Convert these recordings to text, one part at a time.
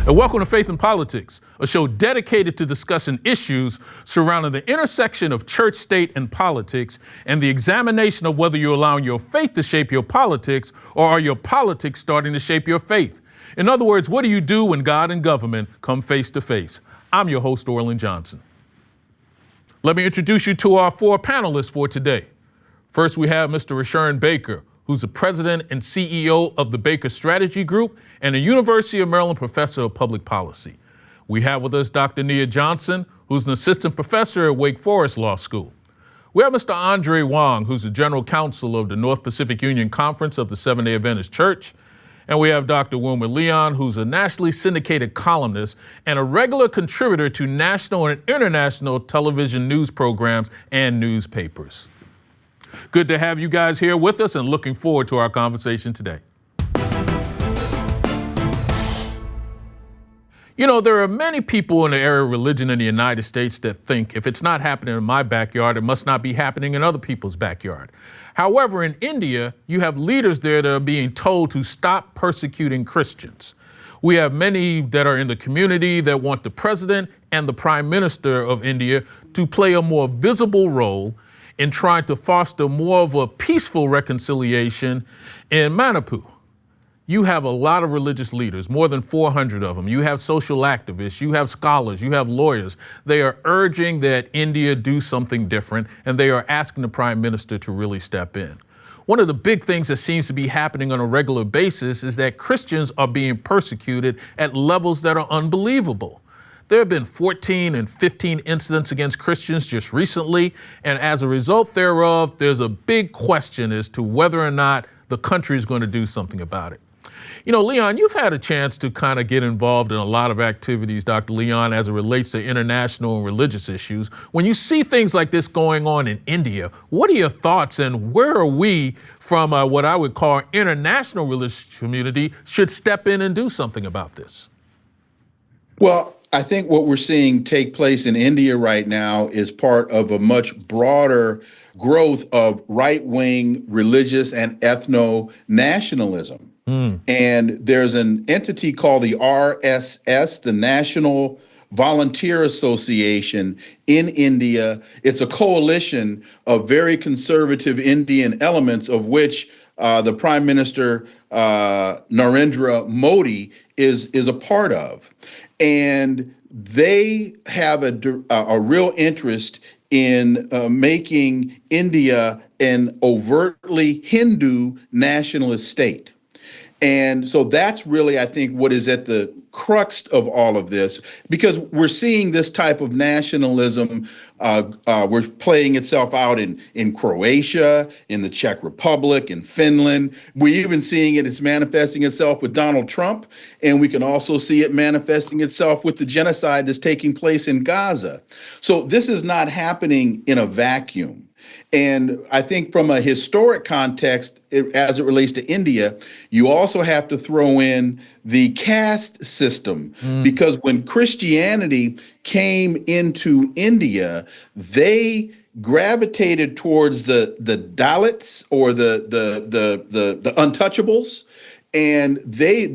And welcome to Faith and Politics, a show dedicated to discussing issues surrounding the intersection of church, state, and politics, and the examination of whether you're allowing your faith to shape your politics, or are your politics starting to shape your faith? In other words, what do you do when God and government come face to face? I'm your host, Orland Johnson. Let me introduce you to our four panelists for today. First, we have Mr. Rashawn Baker, who's the president and CEO of the Baker Strategy Group and a University of Maryland professor of public policy. We have with us Dr. Nia Johnson, who's an assistant professor at Wake Forest Law School. We have Mr. Andre Wong, who's the general counsel of the North Pacific Union Conference of the Seventh-day Adventist Church. And we have Dr. Wilmer Leon, who's a nationally syndicated columnist and a regular contributor to national and international television news programs and newspapers. Good to have you guys here with us and looking forward to our conversation today. You know, there are many people in the area of religion in the United States that think if it's not happening in my backyard, it must not be happening in other people's backyard. However, in India, you have leaders there that are being told to stop persecuting Christians. We have many that are in the community that want the president and the prime minister of India to play a more visible role in trying to foster more of a peaceful reconciliation in Manipur. You have a lot of religious leaders, more than 400 of them. You have social activists, you have scholars, you have lawyers. They are urging that India do something different, and they are asking the prime minister to really step in. One of the big things that seems to be happening on a regular basis is that Christians are being persecuted at levels that are unbelievable. There have been 14 and 15 incidents against Christians just recently, and as a result thereof, there's a big question as to whether or not the country is going to do something about it. You know, Leon, you've had a chance to kind of get involved in a lot of activities, Dr. Leon, as it relates to international and religious issues. When you see things like this going on in India, what are your thoughts, and where are we from what I would call international religious community should step in and do something about this? Well, I think what we're seeing take place in India right now is part of a much broader growth of right-wing religious and ethno-nationalism. And there's an entity called the RSS, the National Volunteer Association in India. It's a coalition of very conservative Indian elements, of which the Prime Minister Narendra Modi is a part of. And they have a real interest in making India an overtly Hindu nationalist state. And so that's really, I think, what is at the crux of all of this, because we're seeing this type of nationalism, we're playing itself out in Croatia, in the Czech Republic, in Finland. We're even seeing it's manifesting itself with Donald Trump, and we can also see it manifesting itself with the genocide that's taking place in Gaza. So this is not happening in a vacuum. And I think from a historic context, as it relates to India, you also have to throw in the caste system, because when Christianity came into India, they gravitated towards the Dalits, or the untouchables. And the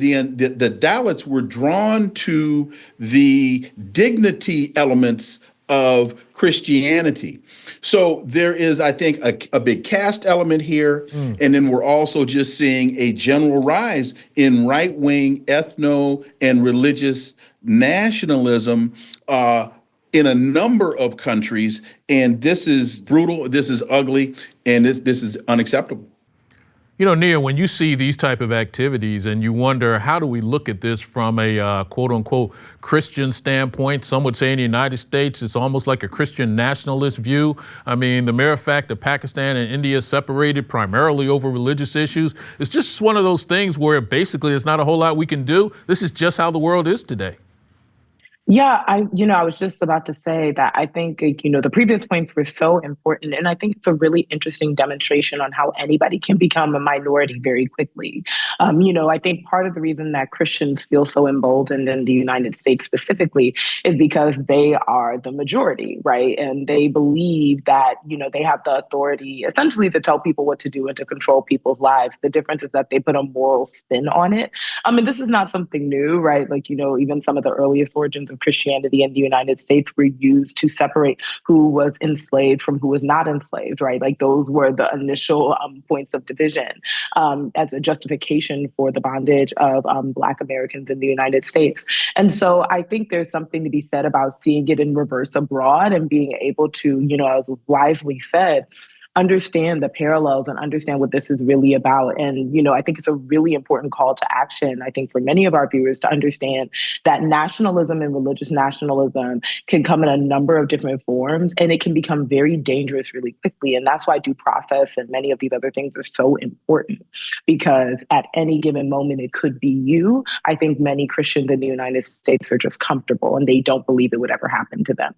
Dalits were drawn to the dignity elements of Christianity. So there is, I think, a big caste element here. And then we're also just seeing a general rise in right-wing ethno and religious nationalism in a number of countries. And this is brutal, this is ugly, and this is unacceptable. You know, Nia, when you see these type of activities and you wonder, how do we look at this from a quote unquote Christian standpoint? Some would say in the United States, it's almost like a Christian nationalist view. I mean, the mere fact that Pakistan and India separated primarily over religious issues, it's just one of those things where basically there's not a whole lot we can do. This is just how the world is today. Yeah, I was just about to say that I think, the previous points were so important. And I think it's a really interesting demonstration on how anybody can become a minority very quickly. I think part of the reason that Christians feel so emboldened in the United States specifically is because they are the majority, right? And they believe that, they have the authority essentially to tell people what to do and to control people's lives. The difference is that they put a moral spin on it. I mean, this is not something new, right? Like, even some of the earliest origins of Christianity in the United States were used to separate who was enslaved from who was not enslaved, right? Like those were the initial points of division as a justification for the bondage of Black Americans in the United States. And so I think there's something to be said about seeing it in reverse abroad and being able to, as wisely said, understand the parallels and understand what this is really about. And, I think it's a really important call to action, I think, for many of our viewers to understand that nationalism and religious nationalism can come in a number of different forms, and it can become very dangerous really quickly. And that's why due process and many of these other things are so important, because at any given moment, it could be you. I think many Christians in the United States are just comfortable and they don't believe it would ever happen to them.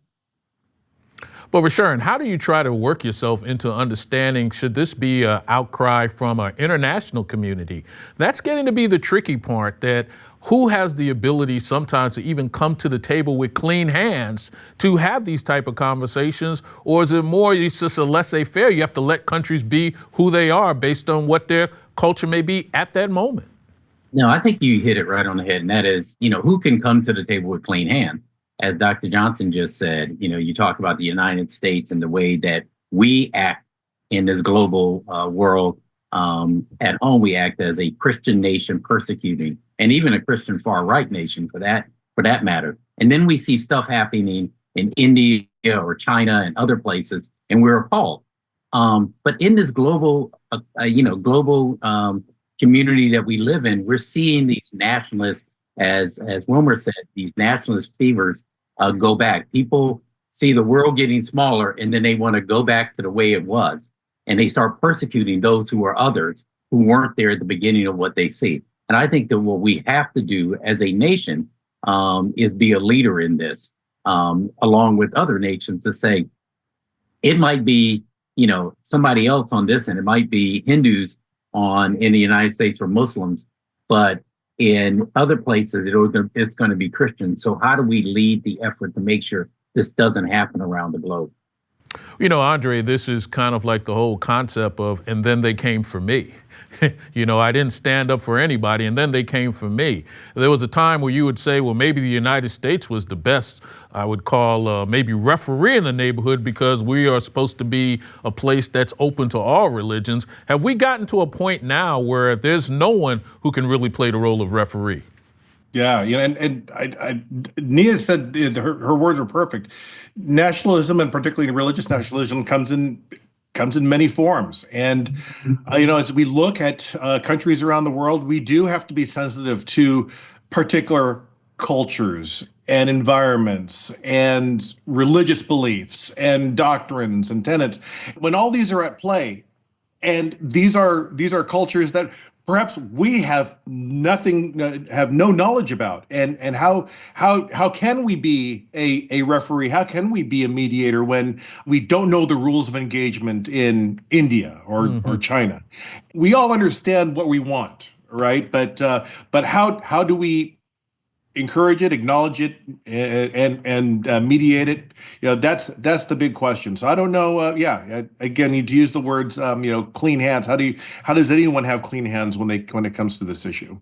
But Rasharon, how do you try to work yourself into understanding, should this be an outcry from an international community? That's getting to be the tricky part, that who has the ability sometimes to even come to the table with clean hands to have these type of conversations? Or is it more, it's just a laissez-faire? You have to let countries be who they are based on what their culture may be at that moment. No, I think you hit it right on the head. And that is, who can come to the table with clean hands? As Dr. Johnson just said, you talk about the United States and the way that we act in this global world. At home, we act as a Christian nation persecuting, and even a Christian far-right nation for that matter. And then we see stuff happening in India or China and other places, and we're appalled. But in this global community that we live in, we're seeing these nationalists, as Wilmer said, these nationalist fevers go back. People see the world getting smaller, and then they want to go back to the way it was. And they start persecuting those who are others who weren't there at the beginning of what they see. And I think that what we have to do as a nation is be a leader in this, along with other nations, to say, it might be, somebody else on this, and it might be Hindus in the United States or Muslims, but in other places, it's going to be Christians. So how do we lead the effort to make sure this doesn't happen around the globe? Andre, this is kind of like the whole concept of, and then they came for me. I didn't stand up for anybody, and then they came for me. There was a time where you would say, well, maybe the United States was the best, I would call maybe referee in the neighborhood, because we are supposed to be a place that's open to all religions. Have we gotten to a point now where there's no one who can really play the role of referee? Yeah, and Nia said her words were perfect. Nationalism, and particularly religious nationalism, comes in many forms. And, as we look at countries around the world, we do have to be sensitive to particular cultures and environments and religious beliefs and doctrines and tenets. When all these are at play, and these are cultures that perhaps we have no knowledge about, and how can we be a referee? How can we be a mediator when we don't know the rules of engagement in India or China? We all understand what we want, right? But how do we encourage it, acknowledge it, and mediate it? That's the big question. So I don't know. Again, you use the words, clean hands. How does anyone have clean hands when it comes to this issue?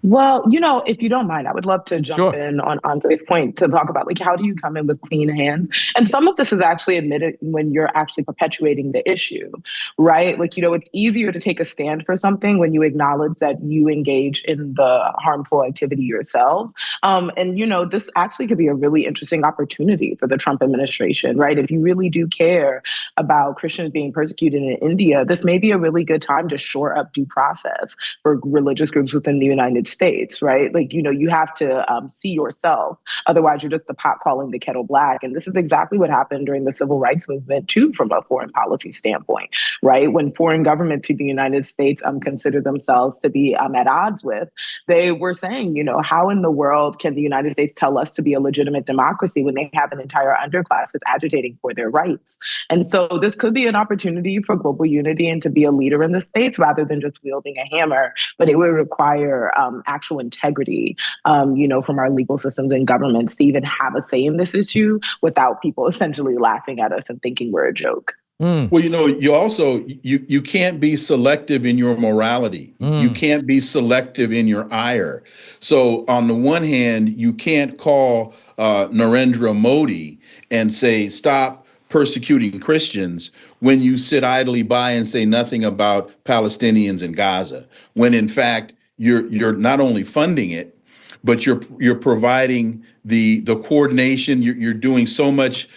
Well, if you don't mind, I would love to jump in on Andre's point to talk about, how do you come in with clean hands? And some of this is actually admitted when you're actually perpetuating the issue, right? It's easier to take a stand for something when you acknowledge that you engage in the harmful activity yourselves. This actually could be a really interesting opportunity for the Trump administration, right? If you really do care about Christians being persecuted in India, this may be a really good time to shore up due process for religious groups within the United States, right? Like, you have to see yourself. Otherwise, you're just the pot calling the kettle black. And this is exactly what happened during the civil rights movement, too, from a foreign policy standpoint, right? When foreign governments to the United States consider themselves to be at odds with, they were saying, how in the world can the United States tell us to be a legitimate democracy when they have an entire underclass that's agitating for their rights? And so this could be an opportunity for global unity and to be a leader in the space rather than just wielding a hammer. But it would require actual integrity, from our legal systems and governments to even have a say in this issue without people essentially laughing at us and thinking we're a joke. Well, you also, you can't be selective in your morality. You can't be selective in your ire. So on the one hand, you can't call Narendra Modi and say, stop persecuting Christians, when you sit idly by and say nothing about Palestinians in Gaza, when in fact you're not only funding it, but you're providing the coordination. You're doing so much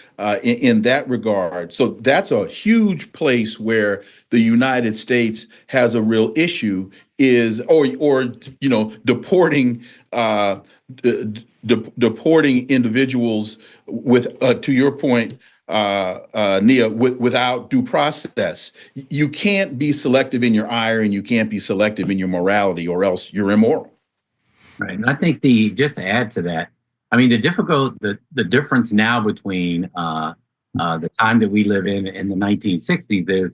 in that regard. So that's a huge place where the United States has a real issue, is or deporting deporting individuals with to your point, Nia, without due process. You can't be selective in your ire and you can't be selective in your morality, or else you're immoral. Right. And I think just to add to that, I mean, the difference now between the time that we live in the 1960s is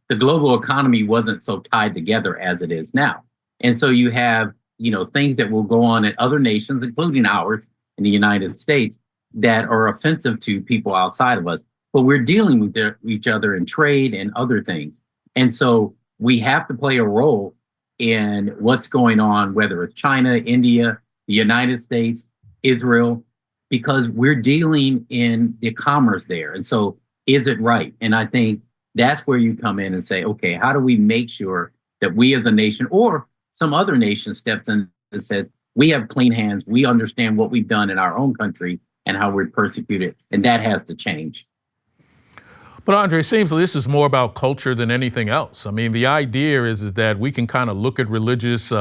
the global economy wasn't so tied together as it is now. And so you have, things that will go on in other nations, including ours in the United States, that are offensive to people outside of us. But we're dealing with each other in trade and other things. And so we have to play a role in what's going on, whether it's China, India, the United States, Israel, because we're dealing in the commerce there. And so is it right? And I think that's where you come in and say, okay, how do we make sure that we as a nation or some other nation steps in and says, we have clean hands, we understand what we've done in our own country and how we're persecuted, and that has to change. But Andre, it seems like this is more about culture than anything else. I mean, the idea is that we can kind of look at religious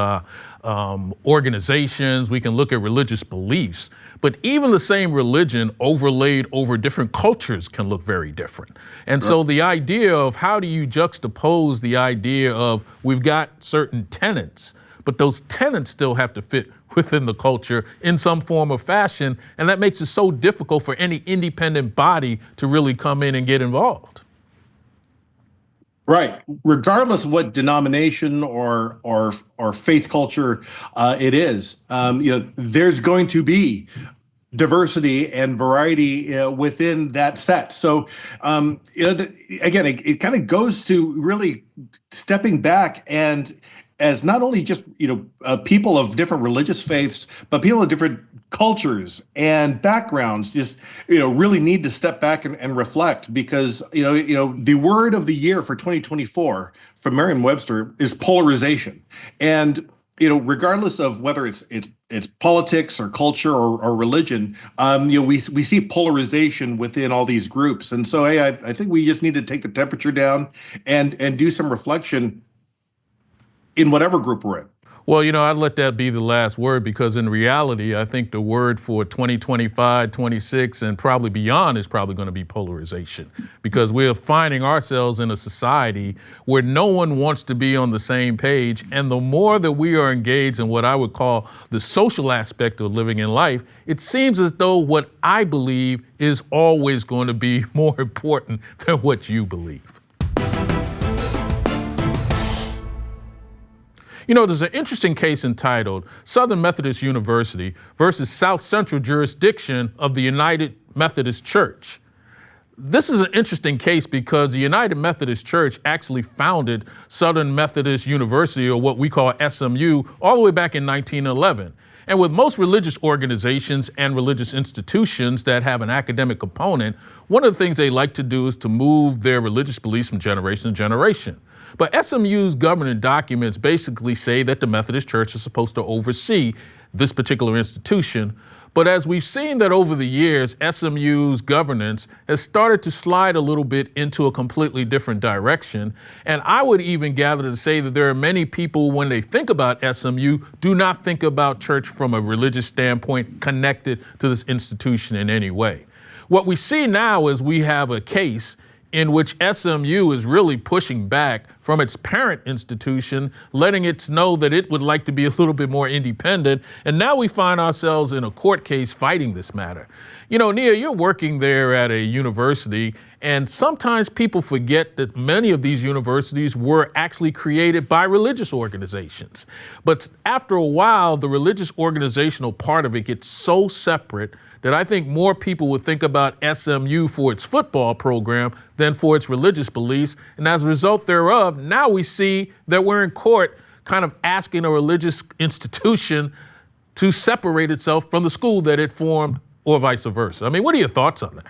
organizations, we can look at religious beliefs, but even the same religion overlaid over different cultures can look very different. And so the idea of how do you juxtapose the idea of we've got certain tenets, but those tenets still have to fit within the culture in some form or fashion. And that makes it so difficult for any independent body to really come in and get involved. Right. Regardless of what denomination or faith culture it is, there's going to be diversity and variety within that set. So, again, it kind of goes to really stepping back and as not only just, people of different religious faiths, but people of different cultures and backgrounds just, really need to step back and reflect, because, the word of the year for 2024 from Merriam-Webster is polarization. And, regardless of whether it's politics or culture or religion, we see polarization within all these groups. And so, hey, I think we just need to take the temperature down and do some reflection in whatever group we're in. Well, I'd let that be the last word, because in reality, I think the word for 2025, 26, and probably beyond is probably going to be polarization, because we're finding ourselves in a society where no one wants to be on the same page. And the more that we are engaged in what I would call the social aspect of living in life, it seems as though what I believe is always going to be more important than what you believe. There's an interesting case entitled Southern Methodist University versus South Central Jurisdiction of the United Methodist Church. This is an interesting case because the United Methodist Church actually founded Southern Methodist University, or what we call SMU, all the way back in 1911. And with most religious organizations and religious institutions that have an academic component, one of the things they like to do is to move their religious beliefs from generation to generation. But SMU's governing documents basically say that the Methodist Church is supposed to oversee this particular institution. But as we've seen that over the years, SMU's governance has started to slide a little bit into a completely different direction. And I would even gather to say that there are many people, when they think about SMU, do not think about church from a religious standpoint connected to this institution in any way. What we see now is we have a case in which SMU is really pushing back from its parent institution, letting it know that it would like to be a little bit more independent. And now we find ourselves in a court case fighting this matter. You know, Nia, you're working there at a university, and sometimes people forget that many of these universities were actually created by religious organizations. But after a while, the religious organizational part of it gets so separate that I think more people would think about SMU for its football program than for its religious beliefs. And as a result thereof, now we see that we're in court kind of asking a religious institution to separate itself from the school that it formed, or vice versa. I mean, what are your thoughts on that?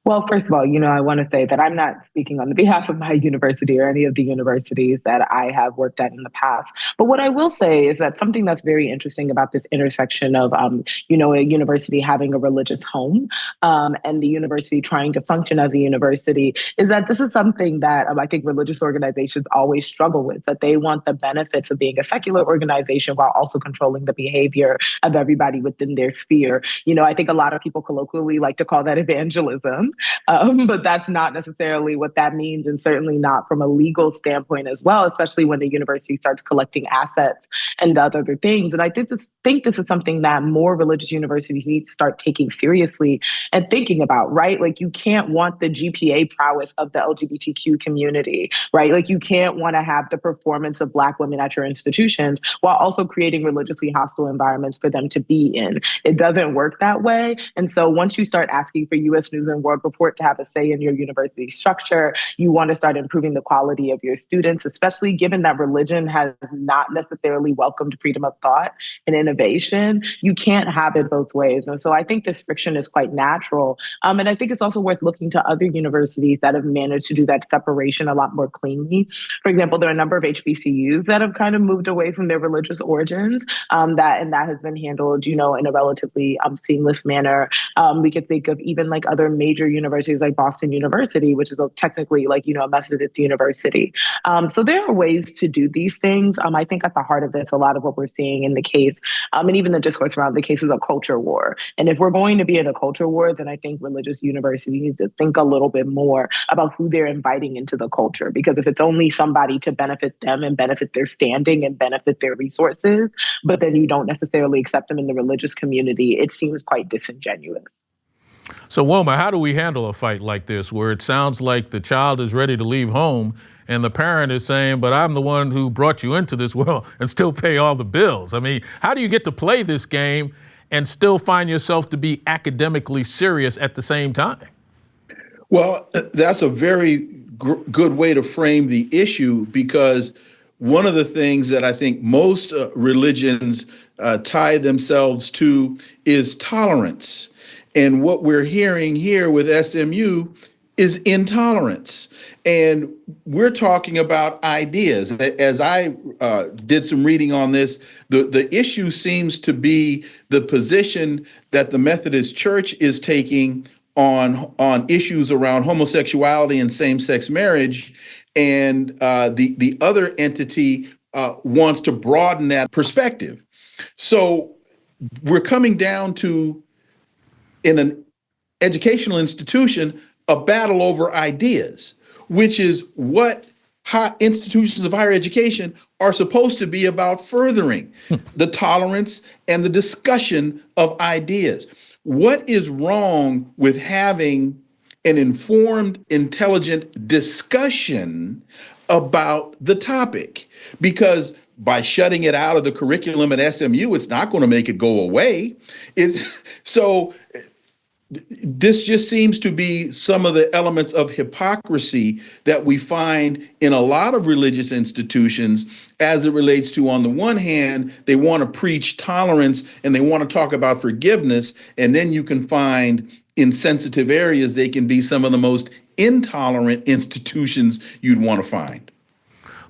Well, first of all, I want to say that I'm not speaking on the behalf of my university or any of the universities that I have worked at in the past. But what I will say is that something that's very interesting about this intersection of, a university having a religious home and the university trying to function as a university is that this is something that I think religious organizations always struggle with, that they want the benefits of being a secular organization while also controlling the behavior of everybody within their sphere. I think a lot of people colloquially like to call that evangelism. But that's not necessarily what that means, and certainly not from a legal standpoint as well, especially when the university starts collecting assets and does other things. And I think this is something that more religious universities need to start taking seriously and thinking about, right? Like, you can't want the GPA prowess of the LGBTQ community, right? Like, you can't want to have the performance of Black women at your institutions while also creating religiously hostile environments for them to be in. It doesn't work that way. And so once you start asking for U.S. News and World Report to have a say in your university structure, you want to start improving the quality of your students, especially given that religion has not necessarily welcomed freedom of thought and innovation. You can't have it both ways. And so I think this friction is quite natural. And I think it's also worth looking to other universities that have managed to do that separation a lot more cleanly. For example, there are a number of HBCUs that have kind of moved away from their religious origins, that has been handled, in a relatively seamless manner. We could think of even like other major universities like Boston University, which is technically a Methodist university. So there are ways to do these things. I think at the heart of this, a lot of what we're seeing in the case, and even the discourse around the case, is a culture war. And if we're going to be in a culture war, then I think religious universities need to think a little bit more about who they're inviting into the culture. Because if it's only somebody to benefit them and benefit their standing and benefit their resources, but then you don't necessarily accept them in the religious community, it seems quite disingenuous. So, Wilma, how do we handle a fight like this where it sounds like the child is ready to leave home and the parent is saying, but I'm the one who brought you into this world and still pay all the bills? I mean, how do you get to play this game and still find yourself to be academically serious at the same time? Well, that's a very good way to frame the issue, because one of the things that I think most religions tie themselves to is tolerance. And what we're hearing here with SMU is intolerance. And we're talking about ideas. As I did some reading on this, the issue seems to be the position that the Methodist Church is taking on issues around homosexuality and same-sex marriage. And the other entity wants to broaden that perspective. So we're coming down to, in an educational institution, a battle over ideas, which is what institutions of higher education are supposed to be about furthering: the tolerance and the discussion of ideas. What is wrong with having an informed, intelligent discussion about the topic? Because by shutting it out of the curriculum at SMU, it's not going to make it go away. So this just seems to be some of the elements of hypocrisy that we find in a lot of religious institutions, as it relates to, on the one hand, they want to preach tolerance and they want to talk about forgiveness. And then you can find in sensitive areas, they can be some of the most intolerant institutions you'd want to find.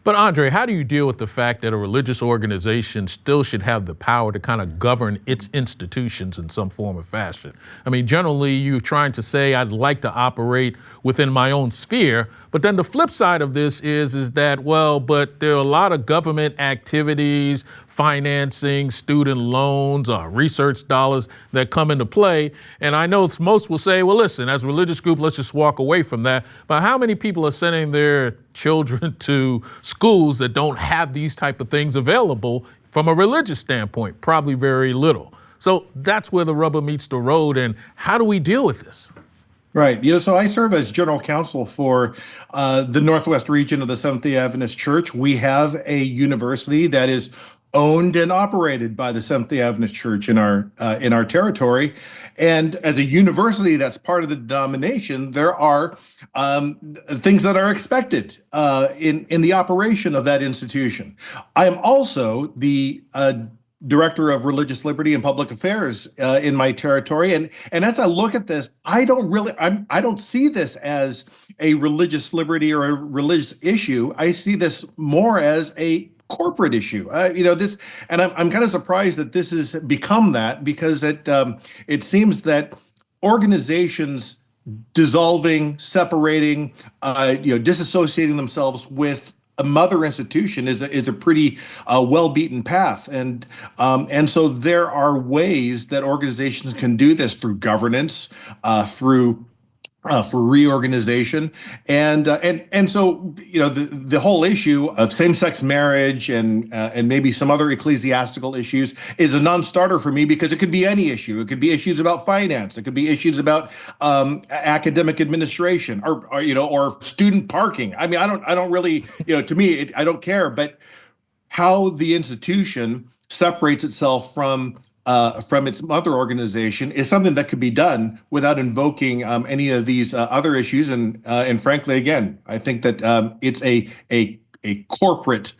But Andre, how do you deal with the fact that a religious organization still should have the power to kind of govern its institutions in some form or fashion? I mean, generally you're trying to say, I'd like to operate within my own sphere, but then the flip side of this is that, well, but there are a lot of government activities, financing, student loans, research dollars that come into play. And I know most will say, well, listen, as a religious group, let's just walk away from that. But how many people are sending their children to schools that don't have these type of things available from a religious standpoint? Probably very little. So that's where the rubber meets the road. And how do we deal with this? Right. So I serve as general counsel for the Northwest region of the Seventh-day Adventist Church. We have a university that is owned and operated by the Seventh-day Adventist Church in our territory. And as a university that's part of the denomination, there are things that are expected in the operation of that institution. I am also the Director of Religious Liberty and Public Affairs in my territory, and as I look at this, I don't see this as a religious liberty or a religious issue. I see this more as a corporate issue. This, and I'm kind of surprised that this has become that, because it seems that organizations dissolving, separating, disassociating themselves with a mother institution is a pretty well-beaten path, and so there are ways that organizations can do this through governance, through for reorganization, and so the whole issue of same-sex marriage and maybe some other ecclesiastical issues is a non-starter for me, because it could be any issue. It could be issues about finance. It could be issues about academic administration, or student parking. I mean, I don't really, to me, I don't care. But how the institution separates itself from its mother organization is something that could be done without invoking any of these other issues. And frankly, again, I think that it's a corporate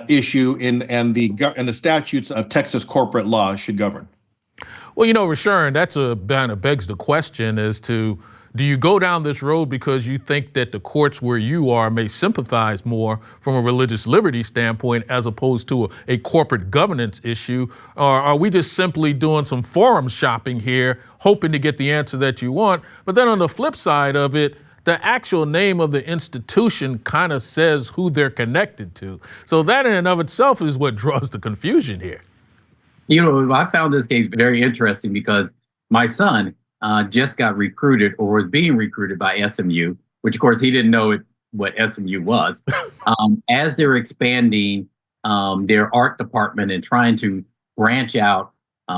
issue, and the statutes of Texas corporate law should govern. Well, Rashawn, that's kind of begs the question as to, do you go down this road because you think that the courts where you are may sympathize more from a religious liberty standpoint as opposed to a corporate governance issue? Or are we just simply doing some forum shopping here, hoping to get the answer that you want? But then on the flip side of it, the actual name of the institution kind of says who they're connected to. So that in and of itself is what draws the confusion here. I found this case very interesting because my son just got recruited, or was being recruited, by SMU, which of course he didn't know what SMU was. As they're expanding their art department and trying to branch out,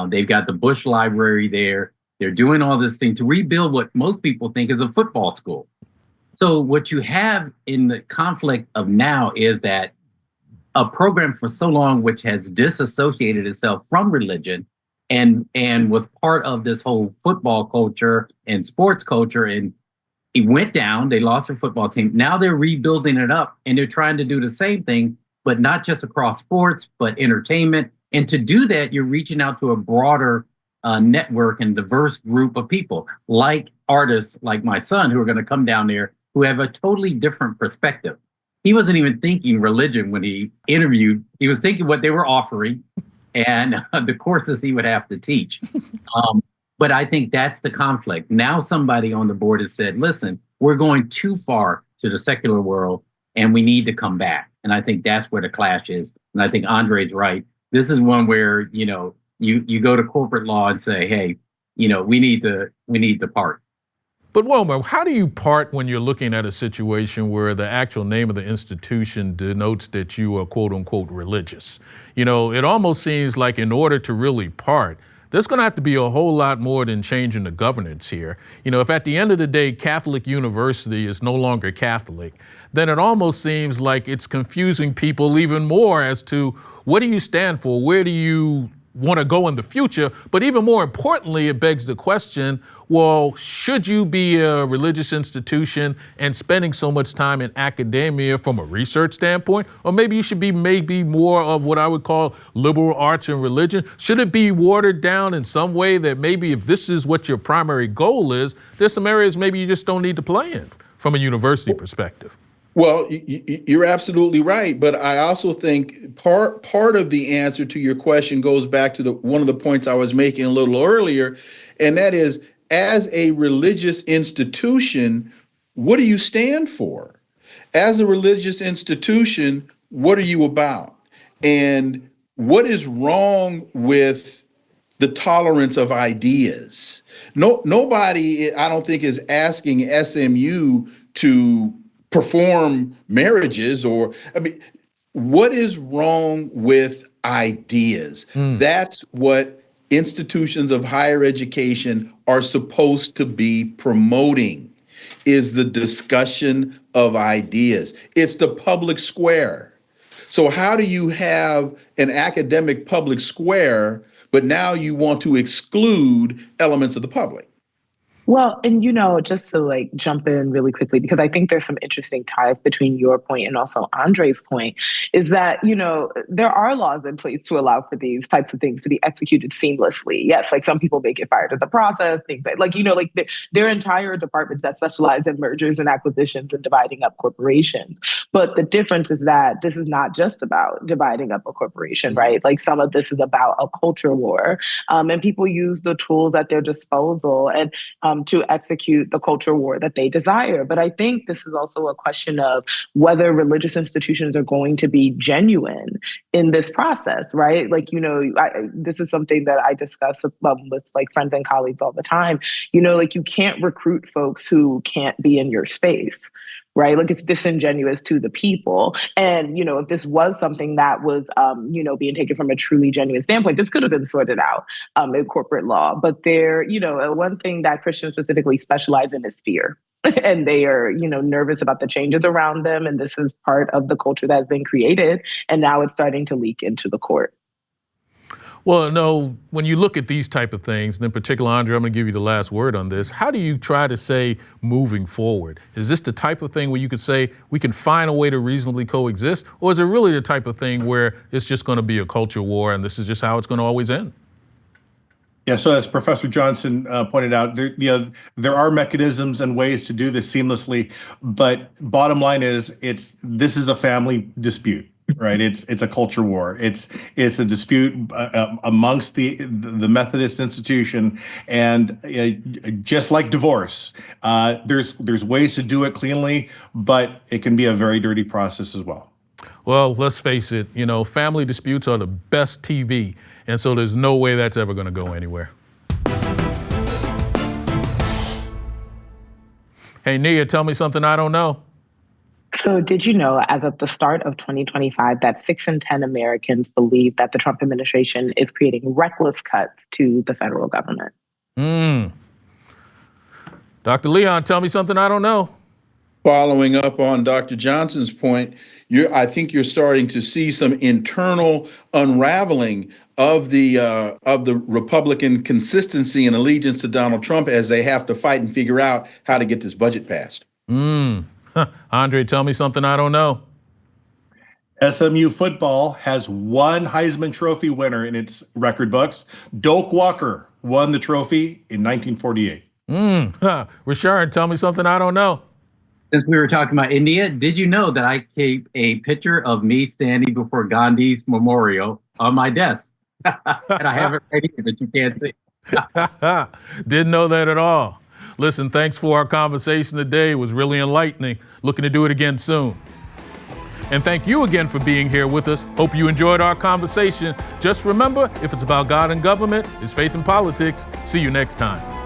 they've got the Bush Library there. They're doing all this thing to rebuild what most people think is a football school. So what you have in the conflict of now is that a program for so long which has disassociated itself from religion and was part of this whole football culture and sports culture, and it went down. They lost their football team. Now they're rebuilding it up, and they're trying to do the same thing, but not just across sports, but entertainment. And to do that, you're reaching out to a broader network and diverse group of people, like artists like my son, who are going to come down there, who have a totally different perspective. He wasn't even thinking religion when he interviewed. He was thinking what they were offering and the courses he would have to teach. But I think that's the conflict. Now somebody on the board has said, listen, we're going too far to the secular world and we need to come back. And I think that's where the clash is. And I think Andre's right. This is one where, you go to corporate law and say, hey, we need to part. But Wilmer, how do you part when you're looking at a situation where the actual name of the institution denotes that you are quote unquote religious? It almost seems like in order to really part, there's going to have to be a whole lot more than changing the governance here. If at the end of the day, Catholic University is no longer Catholic, then it almost seems like it's confusing people even more as to what do you stand for? Where do you want to go in the future? But even more importantly, it begs the question, well, should you be a religious institution and spending so much time in academia from a research standpoint? Or maybe you should be more of what I would call liberal arts and religion. Should it be watered down in some way that maybe if this is what your primary goal is, there's some areas maybe you just don't need to play in from a university perspective? Well, you're absolutely right, but I also think part of the answer to your question goes back to one of the points I was making a little earlier, and that is, as a religious institution, what do you stand for? As a religious institution, what are you about? And what is wrong with the tolerance of ideas? Nobody, I don't think, is asking SMU to perform marriages I mean, what is wrong with ideas? That's what institutions of higher education are supposed to be promoting, is the discussion of ideas. It's the public square. So how do you have an academic public square, but now you want to exclude elements of the public? Well, and just to like jump in really quickly, because I think there's some interesting ties between your point and also Andre's point, is that, there are laws in place to allow for these types of things to be executed seamlessly. Yes, like some people may get fired in the process, things like there are entire departments that specialize in mergers and acquisitions and dividing up corporations. But the difference is that this is not just about dividing up a corporation, right? Like some of this is about a culture war, and people use the tools at their disposal and to execute the culture war that they desire. But I think this is also a question of whether religious institutions are going to be genuine in this process, right? Like, this is something that I discuss with like friends and colleagues all the time. Like you can't recruit folks who can't be in your space. Right? Like it's disingenuous to the people. And, if this was something that was, being taken from a truly genuine standpoint, this could have been sorted out in corporate law. But one thing that Christians specifically specialize in is fear. And they are, nervous about the changes around them. And this is part of the culture that has been created. And now it's starting to leak into the court. Well, no, when you look at these type of things, and in particular, Andre, I'm going to give you the last word on this. How do you try to say moving forward? Is this the type of thing where you could say we can find a way to reasonably coexist? Or is it really the type of thing where it's just going to be a culture war and this is just how it's going to always end? Yeah, so as Professor Johnson pointed out, there are mechanisms and ways to do this seamlessly, but bottom line is this is a family dispute. Right, it's a culture war. It's a dispute amongst the Methodist institution, and just like divorce, there's ways to do it cleanly, but it can be a very dirty process as well. Well, let's face it. Family disputes are the best TV, and so there's no way that's ever going to go anywhere. Hey, Nia, tell me something I don't know. So did you know, as of the start of 2025, that 6 in 10 Americans believe that the Trump administration is creating reckless cuts to the federal government? Dr. Leon, tell me something I don't know. Following up on Dr. Johnson's point, I think you're starting to see some internal unraveling of the Republican consistency and allegiance to Donald Trump as they have to fight and figure out how to get this budget passed. Andre, tell me something I don't know. SMU football has one Heisman Trophy winner in its record books. Doak Walker won the trophy in 1948. Rashard, tell me something I don't know. Since we were talking about India, did you know that I keep a picture of me standing before Gandhi's memorial on my desk? And I have it right here that you can't see. Didn't know that at all. Listen, thanks for our conversation today. It was really enlightening. Looking to do it again soon. And thank you again for being here with us. Hope you enjoyed our conversation. Just remember, if it's about God and government, it's faith and politics. See you next time.